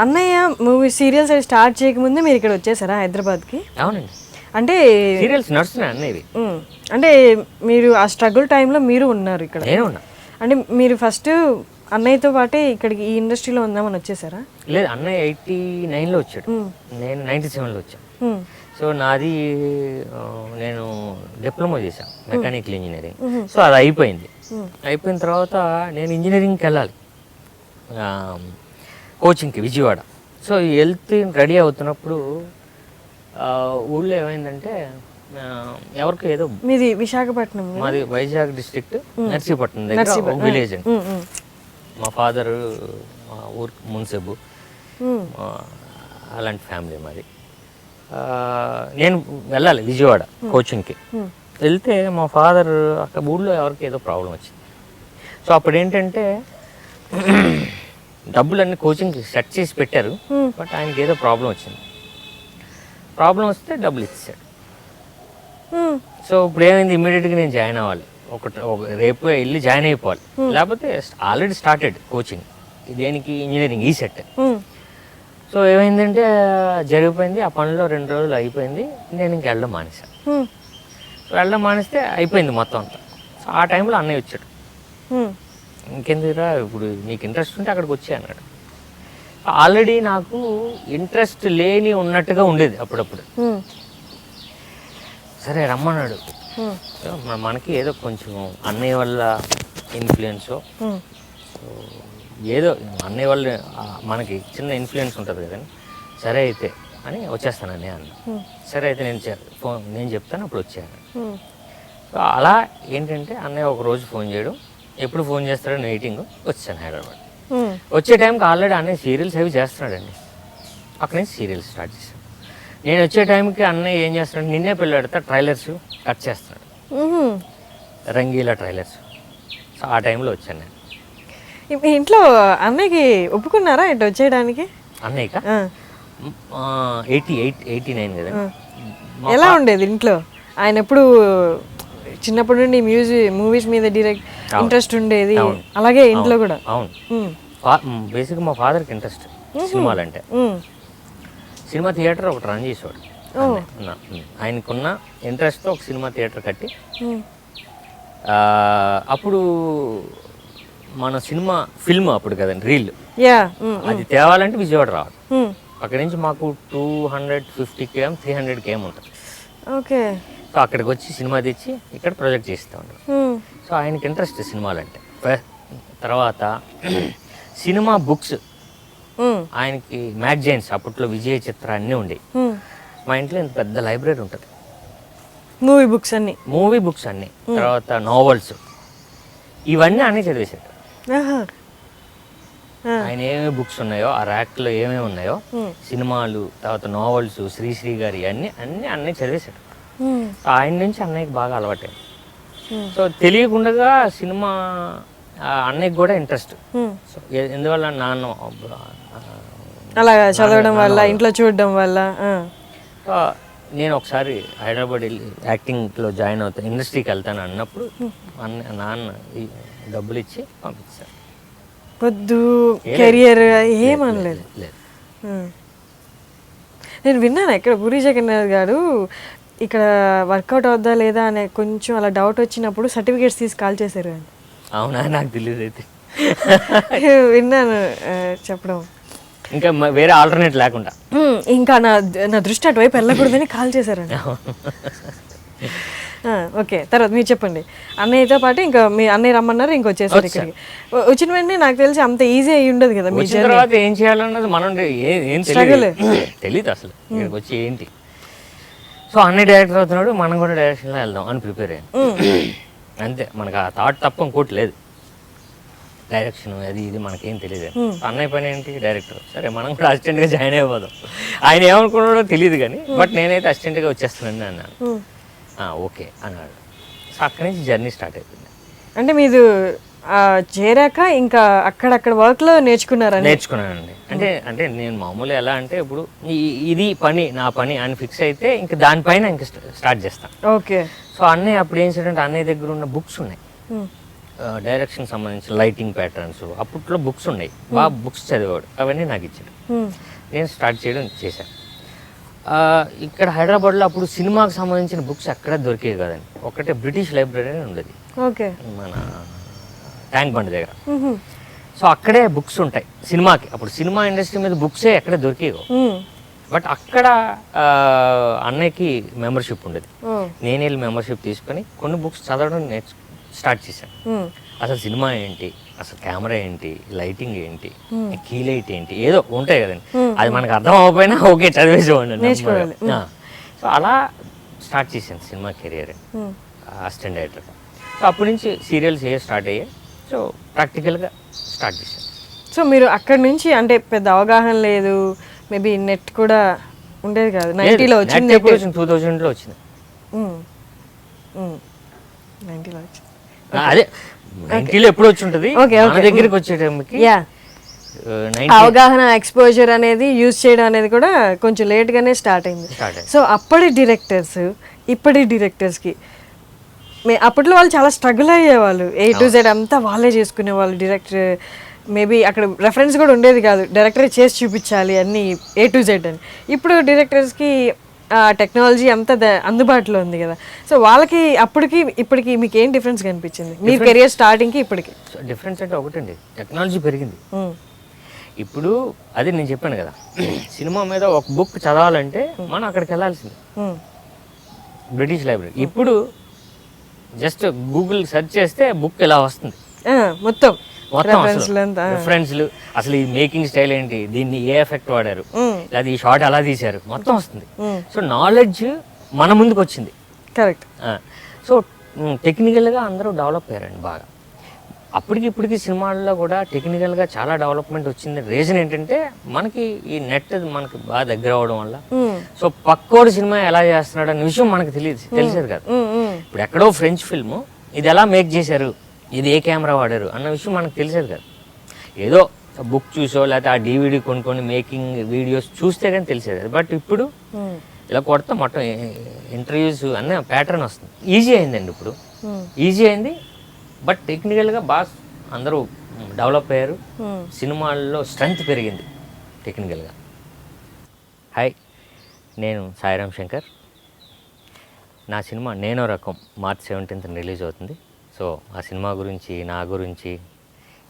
అన్నయ్య movie serials అవి start చేయకముందే మీరు ఇక్కడ వచ్చేసారా హైదరాబాద్కి? అవునండి, అంటే సీరియల్స్ నడుస్తున్నాయి అన్నయ్యవి. అంటే మీరు ఆ స్ట్రగుల్ టైంలో మీరు ఉన్నారు ఇక్కడ? నేను ఉన్నా. అంటే మీరు ఫస్ట్ అన్నయ్యతో పాటే ఇక్కడికి ఈ ఇండస్ట్రీలో ఉందామని వచ్చేసారా? లేదు, అన్నయ్య 89లో వచ్చాడు, నేను 97లో వచ్చాను. సో నాది నేను డిప్లొమా చేశాను మెకానికల్ ఇంజనీరింగ్. సో అది అయిపోయింది. అయిపోయిన తర్వాత నేను ఇంజనీరింగ్కి వెళ్ళాలి కోచింగ్కి విజయవాడ. సో వెళ్తే రెడీ అవుతున్నప్పుడు ఊళ్ళో ఏమైందంటే ఎవరికి ఏదో, మీది విశాఖపట్నం? మాది వైజాగ్ డిస్ట్రిక్ట్ నర్సీపట్నం దగ్గర ఒక విలేజ్ అండి. మా ఫాదరు మా ఊరు మున్సిబు, అలాంటి ఫ్యామిలీ మాది. నేను వెళ్ళాలి విజయవాడ కోచింగ్కి. వెళ్తే మా ఫాదర్ అక్కడ ఊళ్ళో ఎవరికి ఏదో ప్రాబ్లం వచ్చింది. సో అప్పుడు ఏంటంటే డబ్బులన్నీ కోచింగ్కి సెట్ చేసి పెట్టారు, బట్ ఆయనకి ఏదో ప్రాబ్లం వచ్చింది. ప్రాబ్లం వస్తే డబ్బులు ఇచ్చేసాడు. సో ఇప్పుడు ఏమైంది, ఇమీడియట్గా నేను జాయిన్ అవ్వాలి, రేపు వెళ్ళి జాయిన్ అయిపోవాలి, లేకపోతే ఆల్రెడీ స్టార్టెడ్ కోచింగ్ దేనికి, ఇంజనీరింగ్ ఈ సెట్. సో ఏమైందంటే జరిగిపోయింది, ఆ పనిలో 2 రోజులు అయిపోయింది, నేను ఇంక వెళ్ళడం మానేశాను. వెళ్ళడం మానేస్తే అయిపోయింది మొత్తం అంతా. సో ఆ టైంలో అన్నయ్య వచ్చాడు, ఇంకెందుకురా ఇప్పుడు నీకు ఇంట్రెస్ట్ ఉంటే అక్కడికి వచ్చే అన్నాడు. ఆల్రెడీ నాకు ఇంట్రెస్ట్ లేని ఉన్నట్టుగా ఉండేది అప్పుడప్పుడు. సరే రమ్మన్నాడు. మనకి ఏదో కొంచెం అన్నయ్య వల్ల ఇన్ఫ్లుయెన్స్, ఏదో అన్నయ్య వల్ల మనకి చిన్న ఇన్ఫ్లుయెన్స్ ఉంటుంది కదండి. సరే అయితే అని వచ్చేస్తానని అన్న. సరే అయితే నేను చెప్తాను అప్పుడు వచ్చాను. సో అలా ఏంటంటే అన్నయ్య ఒక రోజు ఫోన్ చేయడం, ఎప్పుడు ఫోన్ చేస్తాడని వెయిటింగ్. వచ్చాను హైదరాబాద్. వచ్చే టైంకి ఆల్రెడీ అన్నయ్య సీరియల్స్ అవి చేస్తున్నాడండి. అక్కడి నుంచి సీరియల్స్ స్టార్ట్ చేశాను. నేను వచ్చే టైంకి అన్నయ్య ఏం చేస్తున్నాడు, నిన్నే పెళ్ళాడితే ట్రైలర్స్ కట్ చేస్తున్నాడు, రంగీలా ట్రైలర్స్. సో ఆ టైంలో వచ్చాను నేను. మీ ఇంట్లో అన్నయ్యకి ఒప్పుకున్నారా ఇటు వచ్చేయడానికి? అన్నయ్యక 89 కదా. ఎలా ఉండేది ఇంట్లో? ఆయన ఎప్పుడు చిన్నప్పటి నుండి మూవీస్ మీద ఇంట్రెస్ట్ ఉండేది, అలాగే ఇంట్లో కూడా? అవును, బేసిక్గా మా ఫాదర్కి ఇంట్రెస్ట్ సినిమాలంటే. సినిమా థియేటర్ ఒకటి రన్ చేసేవాడు. ఆయనకున్న ఇంట్రెస్ట్తో ఒక సినిమా థియేటర్ కట్టి, అప్పుడు మన సినిమా ఫిల్మ్ అప్పుడు కదండి రీల్, అది తేవాలంటే విజయవాడ రావాలి. అక్కడి నుంచి మాకు 250 km 300 km ఉంటుంది. ఓకే. సో అక్కడికి వచ్చి సినిమా తెచ్చి ఇక్కడ ప్రొజెక్ట్ చేస్తూ ఉంటాడు. సో ఆయనకి ఇంట్రెస్ట్ సినిమాలంటే. తర్వాత సినిమా బుక్స్, ఆయనకి మ్యాగజైన్స్ అప్పట్లో విజయ చిత్ర అన్నీ ఉండేవి. మా ఇంట్లో ఇంత పెద్ద లైబ్రరీ ఉంటుంది, మూవీ బుక్స్ అన్నీ. తర్వాత నావెల్స్, ఇవన్నీ అన్నీ చదివేశాడు. ఆయన ఏమేమి బుక్స్ ఉన్నాయో ఆ ర్యాక్లో ఏమేమి ఉన్నాయో, సినిమాలు, తర్వాత నావెల్స్, శ్రీశ్రీ గారి అన్నీ చదివేశాడు. ఆయన నుంచి అన్నయ్యకి బాగా అలవాటే. సో తెలియకుండా సినిమా అన్నయ్యకి కూడా ఇంట్రెస్ట్. సో ఎందువల్ల నాన్న అలా చదవడం వల్ల, ఇంట్లో చూడడం వల్ల. నేను ఒకసారి హైదరాబాద్ వెళ్ళి యాక్టింగ్లో జాయిన్ అవుతాను, ఇండస్ట్రీకి వెళ్తాను అన్నప్పుడు నాన్న డబ్బులు ఇచ్చి పంపించారు. వద్దు కెరియర్ ఏమనలేదు. నేను విన్నాను ఇక్కడ పూరి జగన్నాథ్ గారు ఇక్కడ వర్కౌట్ అవుద్దా లేదా అనే కొంచెం అలా డౌట్ వచ్చినప్పుడు సర్టిఫికేట్స్ తీసి కాల్ చేశారు అని. అవునా, నాకు తెలియదు అయితే. విన్నాను చెప్పడం. ఇంకా వేరే ఆల్టర్నేట్ లేకుండా ఇంకా నా దృష్టి అటువైపు వెళ్ళకూడదని కాల్ చేశారండి. ఓకే, తర్వాత మీరు చెప్పండి. అన్నయ్యతో పాటు ఇంకా మీ అన్నయ్య రమ్మన్నారు, ఇంకొచ్చేసారు ఇక్కడికి. వచ్చిన వెంటనే నాకు తెలిసి అంత ఈజీ అయ్యి ఉండదు కదా. మీ తర్వాత ఏం చేయాలన్నది మనం ఏం తెలియదు అసలు ఇక్కడికి వచ్చి ఏంటి. సో అన్నయ్య డైరెక్టర్ అవుతున్నాడు, మనం కూడా డైరెక్షన్లో వెళ్దాం అని ప్రిపేర్ అయ్యాను. అంతే, మనకు ఆ థాట్ తప్ప ఇంకోటి లేదు. డైరెక్షన్ అది ఇది మనకేం తెలియదు. అన్నయ్య పని ఏంటి, డైరెక్టర్. సరే మనం కూడా అసిస్టెంట్గా జాయిన్ అయిపోదాం. ఆయన ఏమనుకున్నాడో తెలియదు కానీ, బట్ నేనైతే అసిస్టెంట్గా వచ్చేస్తున్నాను అన్నాను. ఓకే అన్నాడు. సో అక్కడి నుంచి జర్నీ స్టార్ట్ అయిపోయింది. అంటే మీరు చేరాక ఇంకా అక్కడక్కడ వర్క్లో నేర్చుకున్నానండి. అంటే నేను మామూలు ఎలా అంటే ఇప్పుడు ఇది పని, నా పని అని ఫిక్స్ అయితే ఇంకా దానిపైన ఇంకా స్టార్ట్ చేస్తాను. ఓకే. సో అన్నయ్య అప్పుడు ఏం చేయాలంటే అన్నయ్య దగ్గర ఉన్న బుక్స్ ఉన్నాయి, డైరెక్షన్ సంబంధించిన లైటింగ్ ప్యాటర్న్స్ అప్పట్లో బుక్స్ ఉన్నాయి, బాగా బుక్స్ చదివాడు, అవన్నీ నాకు ఇచ్చాడు. నేను స్టార్ట్ చేశాను. ఇక్కడ హైదరాబాద్లో అప్పుడు సినిమాకి సంబంధించిన బుక్స్ ఎక్కడ దొరికేవి కదండి. ఒకటే బ్రిటిష్ లైబ్రరీ అని ఉండేది ఓకే మన ట్యాంక్ బండ్ దగ్గర. సో అక్కడే బుక్స్ ఉంటాయి సినిమాకి. అప్పుడు సినిమా ఇండస్ట్రీ మీద బుక్సే ఎక్కడ దొరికేవో. బట్ అక్కడ అన్నయ్యకి మెంబర్షిప్ ఉండేది. నేను వెళ్ళి మెంబర్షిప్ తీసుకొని కొన్ని బుక్స్ చదవడం స్టార్ట్ చేశాను. అసలు సినిమా ఏంటి, అసలు కెమెరా ఏంటి, లైటింగ్ ఏంటి, కీ లైట్ ఏంటి, ఏదో ఉంటాయి కదండి. అది మనకు అర్థం అవ్వకపోయినా ఓకే చదివేసేవాడిని. సో అలా స్టార్ట్ చేశాను సినిమా కెరియర్ అసిస్టెంట్ డైరెక్టర్గా. సో అప్పటి నుంచి సీరియల్స్ స్టార్ట్ అయ్యాయి. సో ప్రాక్టికల్గా స్టార్ట్ చేశాను. సో మీరు అక్కడి నుంచి అంటే పెద్ద అవగాహన లేదు, మేబీ నెట్ కూడా ఉండేది కాదు. 90లో వచ్చింది. 2000లో వచ్చింది. 90లో వచ్చింది. అదే 90లో ఎప్పుడు వచ్చి ఉంటుంది మన దగ్గరికి వచ్చేటప్పటికి. అవగాహన, ఎక్స్పోజర్ అనేది యూజ్ చేయడం అనేది కూడా కొంచెం లేట్గానే స్టార్ట్ అయింది. సో అప్పటి డైరెక్టర్స్ ఇప్పటి డైరెక్టర్స్కి అప్పట్లో వాళ్ళు చాలా స్ట్రగుల్ అయ్యేవాళ్ళు. A to Z అంతా వాళ్ళే చేసుకునేవాళ్ళు. డైరెక్టర్ మేబీ అక్కడ రెఫరెన్స్ కూడా ఉండేది కాదు, డైరెక్టర్ చేసి చూపించాలి అన్ని A to Z అని. ఇప్పుడు డైరెక్టర్స్కి టెక్నాలజీ అంతా అందుబాటులో ఉంది కదా. సో వాళ్ళకి అప్పటికి ఇప్పటికి మీకు ఏం డిఫరెన్స్ కనిపించింది మీ కెరియర్ స్టార్టింగ్కి ఇప్పటికి? డిఫరెన్స్ అంటే ఒకటండి, టెక్నాలజీ పెరిగింది. ఇప్పుడు అది నేను చెప్పాను కదా, సినిమా మీద ఒక బుక్ చదవాలంటే మనం అక్కడికి వెళ్ళాల్సింది, బ్రిటిష్ లైబ్రరీ. ఇప్పుడు జస్ట్ గూగుల్ సెర్చ్ చేస్తే బుక్ ఇలా వస్తుంది మొత్తం రిఫరెన్స్లు, అసలు ఈ మేకింగ్ స్టైల్ ఏంటి, దీన్ని ఏ ఎఫెక్ట్ వాడారు, లేదా ఈ షాట్ ఎలా తీశారు, మొత్తం వస్తుంది. సో నాలెడ్జ్ మన ముందుకు వచ్చింది. కరెక్ట్. సో టెక్నికల్గా అందరూ డెవలప్ అయ్యారండి బాగా. అప్పటికి ఇప్పటికి సినిమాల్లో కూడా టెక్నికల్గా చాలా డెవలప్మెంట్ వచ్చింది. రీజన్ ఏంటంటే మనకి ఈ నెట్ మనకి బాగా దగ్గర అవడం వల్ల. సో పక్కోడు సినిమా ఎలా చేస్తున్నాడు అనే విషయం మనకు తెలిసేది కాదు. ఇప్పుడు ఎక్కడో ఫ్రెంచ్ ఫిల్మ్ ఇది ఎలా మేక్ చేశారు, ఇది ఏ కెమెరా వాడారు అన్న విషయం మనకు తెలిసేది కాదు. ఏదో బుక్ చూసో లేకపోతే ఆ DVD కొనుక్కొని మేకింగ్ వీడియోస్ చూస్తే కానీ తెలిసేది. బట్ ఇప్పుడు ఇలా కొడితే మొత్తం ఇంటర్వ్యూస్ అన్నీ ప్యాటర్న్ వస్తుంది. ఈజీ అయిందండి ఇప్పుడు, ఈజీ అయింది. బట్ టెక్నికల్గా బాగా అందరూ డెవలప్ అయ్యారు. సినిమాల్లో స్ట్రెంగ్త్ పెరిగింది టెక్నికల్గా. హాయ్, నేను సాయిరామ్ శంకర్. నా సినిమా నేనో రకం March 17th రిలీజ్ అవుతుంది. సో ఆ సినిమా గురించి, నా గురించి,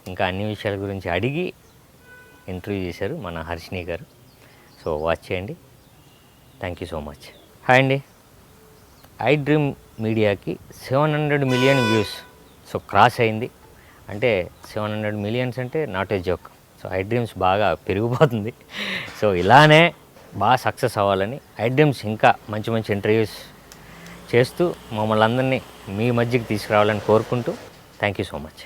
ఇంకా అన్ని విషయాల గురించి అడిగి ఇంటర్వ్యూ చేశారు మన హర్షిని గారు. సో వాచ్ చేయండి. Thank you so much. Hi అండి, ఐ డ్రీమ్ మీడియాకి 700 million వ్యూస్ సో క్రాస్ అయింది. అంటే 700 million అంటే not a joke. So I dreams బాగా పెరిగిపోతుంది. సో ఇలానే బాగా సక్సెస్ అవ్వాలని, ఐ డ్రీమ్స్ ఇంకా మంచి మంచి ఇంటర్వ్యూస్ చేస్తూ మమ్మల్ని అందరినీ మీ మధ్యకి తీసుకురావాలని కోరుకుంటూ థ్యాంక్ యూ సో మచ్.